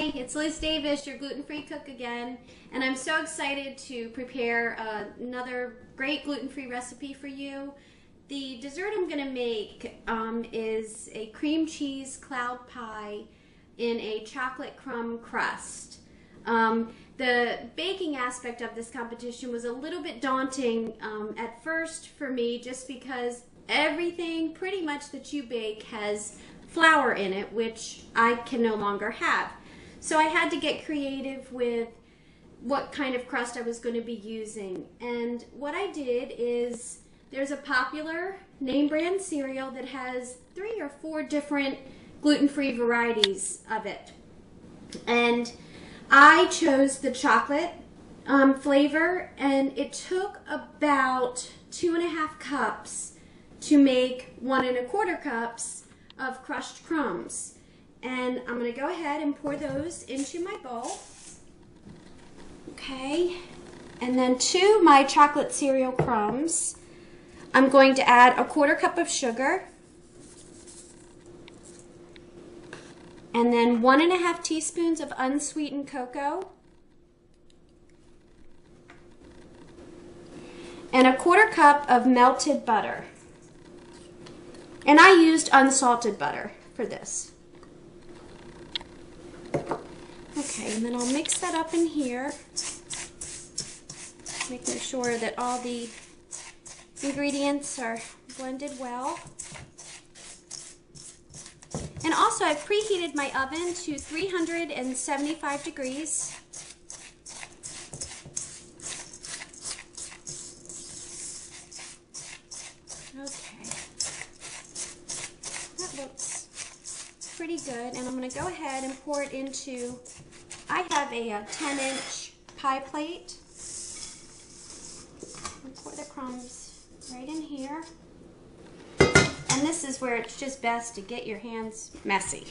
Hi, it's Liz Davis, your gluten-free cook again, and I'm so excited to prepare another great gluten-free recipe for you. The dessert I'm going to make is a cream cheese cloud pie in a chocolate crumb crust. The baking aspect of this competition was a little bit daunting at first for me, just because everything pretty much that you bake has flour in it, which I can no longer have. So I had to get creative with what kind of crust I was going to be using. And what I did is, there's a popular name brand cereal that has 3 or 4 different gluten-free varieties of it. And I chose the chocolate flavor, and it took about 2.5 cups to make 1 1/4 cups of crushed crumbs. And I'm going to go ahead and pour those into my bowl. Okay, and then to my chocolate cereal crumbs, I'm going to add 1/4 cup of sugar, and then 1 1/2 teaspoons of unsweetened cocoa, and 1/4 cup of melted butter. And I used unsalted butter for this. Okay, and then I'll mix that up in here, making sure that all the ingredients are blended well. And also, I've preheated my oven to 375 degrees. Okay, that looks pretty good, and I'm going to go ahead and pour it into, I have a 10-inch pie plate. And pour the crumbs right in here. And this is where it's just best to get your hands messy.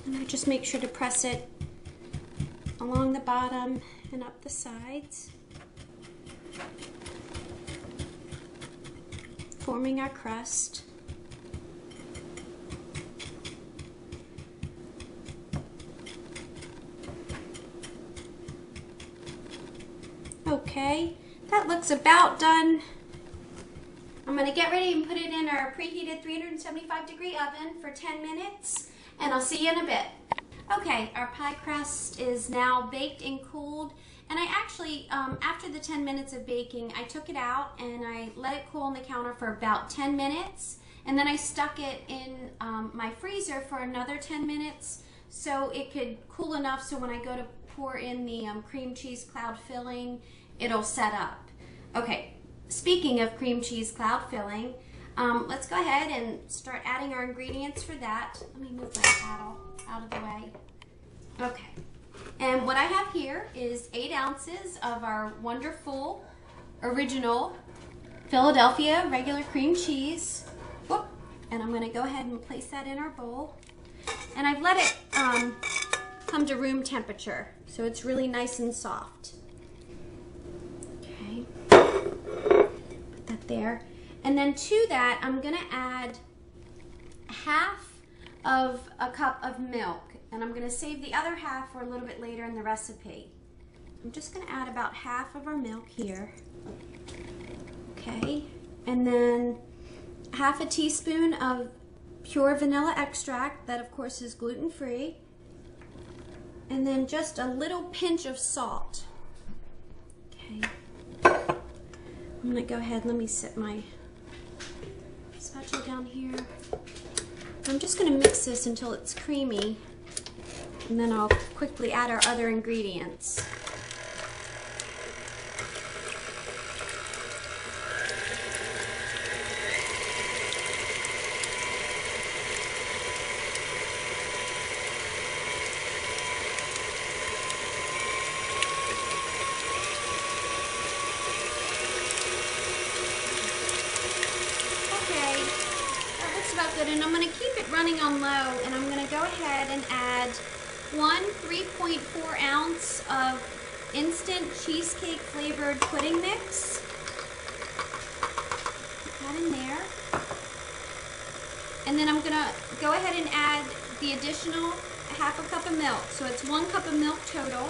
And I just make sure to press it along the bottom and up the sides, forming our crust. Okay, that looks about done. I'm going to get ready and put it in our preheated 375 degree oven for 10 minutes, and I'll see you in a bit. Okay, our pie crust is now baked and cooled, and I actually, after the 10 minutes of baking, I took it out and I let it cool on the counter for about 10 minutes, and then I stuck it in my freezer for another 10 minutes so it could cool enough so when I go to pour in the cream cheese cloud filling, it'll set up. Okay, speaking of cream cheese cloud filling, let's go ahead and start adding our ingredients for that. Let me move my paddle out of the way. Okay, and what I have here is 8 ounces of our wonderful original Philadelphia regular cream cheese. Whoop. And I'm going to go ahead and place that in our bowl. And I've let it come to room temperature, so it's really nice and soft. Okay, put that there. And then to that, I'm going to add 1/2 of a cup of milk, and I'm going to save the other half for a little bit later in the recipe. I'm just going to add about 1/2 of our milk here. Okay, and then 1/2 teaspoon of pure vanilla extract, that of course is gluten-free, and then just a little pinch of salt. Okay, I'm going to go ahead and let me set my spatula down here. I'm just going to mix this until it's creamy, and then I'll quickly add our other ingredients. About good, and I'm going to keep it running on low, and I'm going to go ahead and add 1 3.4 ounce of instant cheesecake flavored pudding mix. that in there. And then I'm gonna go ahead and add the additional half a cup of milk. So it's 1 cup of milk total.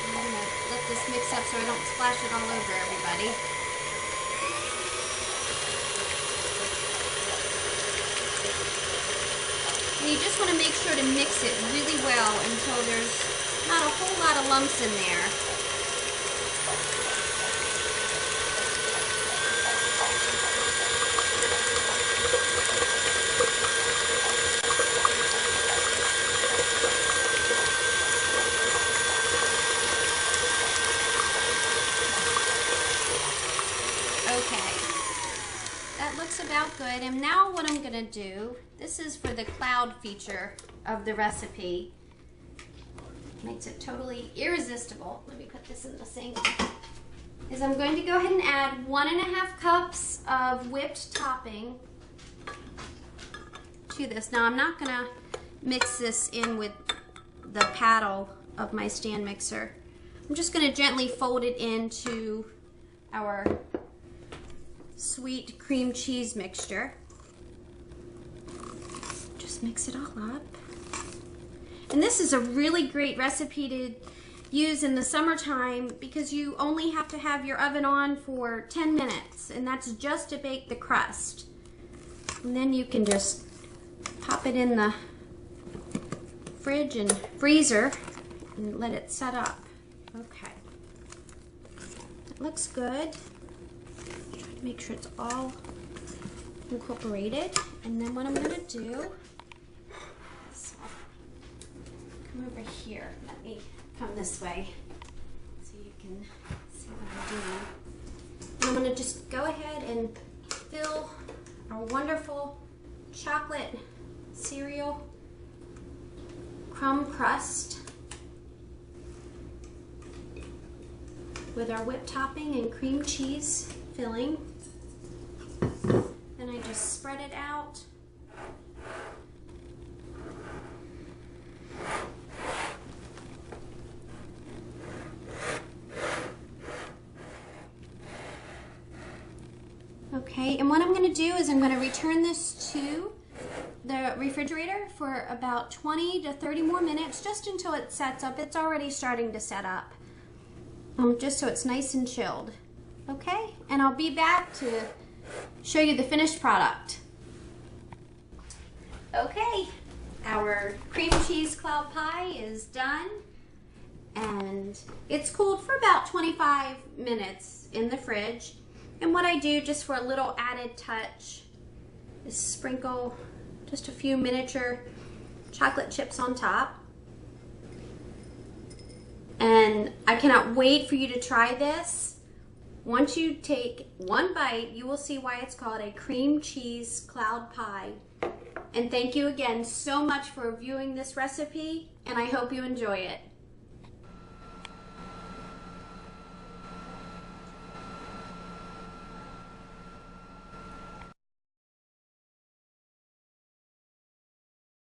I'm gonna let this mix up so I don't splash it all over everybody. And you just want to make sure to mix it really well until there's not a whole lot of lumps in there. Okay, that looks about good. And now what I'm gonna do, this is for the cloud feature of the recipe. Makes it totally irresistible. Let me put this in the sink. Is I'm going to go ahead and add 1.5 cups of whipped topping to this. Now I'm not gonna mix this in with the paddle of my stand mixer. I'm just gonna gently fold it into our sweet cream cheese mixture. Just mix it all up. And this is a really great recipe to use in the summertime because you only have to have your oven on for 10 minutes, and that's just to bake the crust. And then you can just pop it in the fridge and freezer and let it set up. Okay. It looks good. Try to make sure it's all incorporated. And then what I'm going to do is come over here. Let me come this way so you can see what I'm doing. And I'm going to just go ahead and fill our wonderful chocolate cereal crumb crust with our whipped topping and cream cheese filling. Then I just spread it out. Okay, and what I'm going to do is I'm going to return this to the refrigerator for about 20 to 30 more minutes, just until it sets up. It's already starting to set up, just so it's nice and chilled. Okay, and I'll be back to show you the finished product. Okay, our cream cheese cloud pie is done, and it's cooled for about 25 minutes in the fridge. And what I do, just for a little added touch, is sprinkle just a few miniature chocolate chips on top. And I cannot wait for you to try this. Once you take one bite, you will see why it's called a cream cheese cloud pie. And thank you again so much for viewing this recipe, and I hope you enjoy it.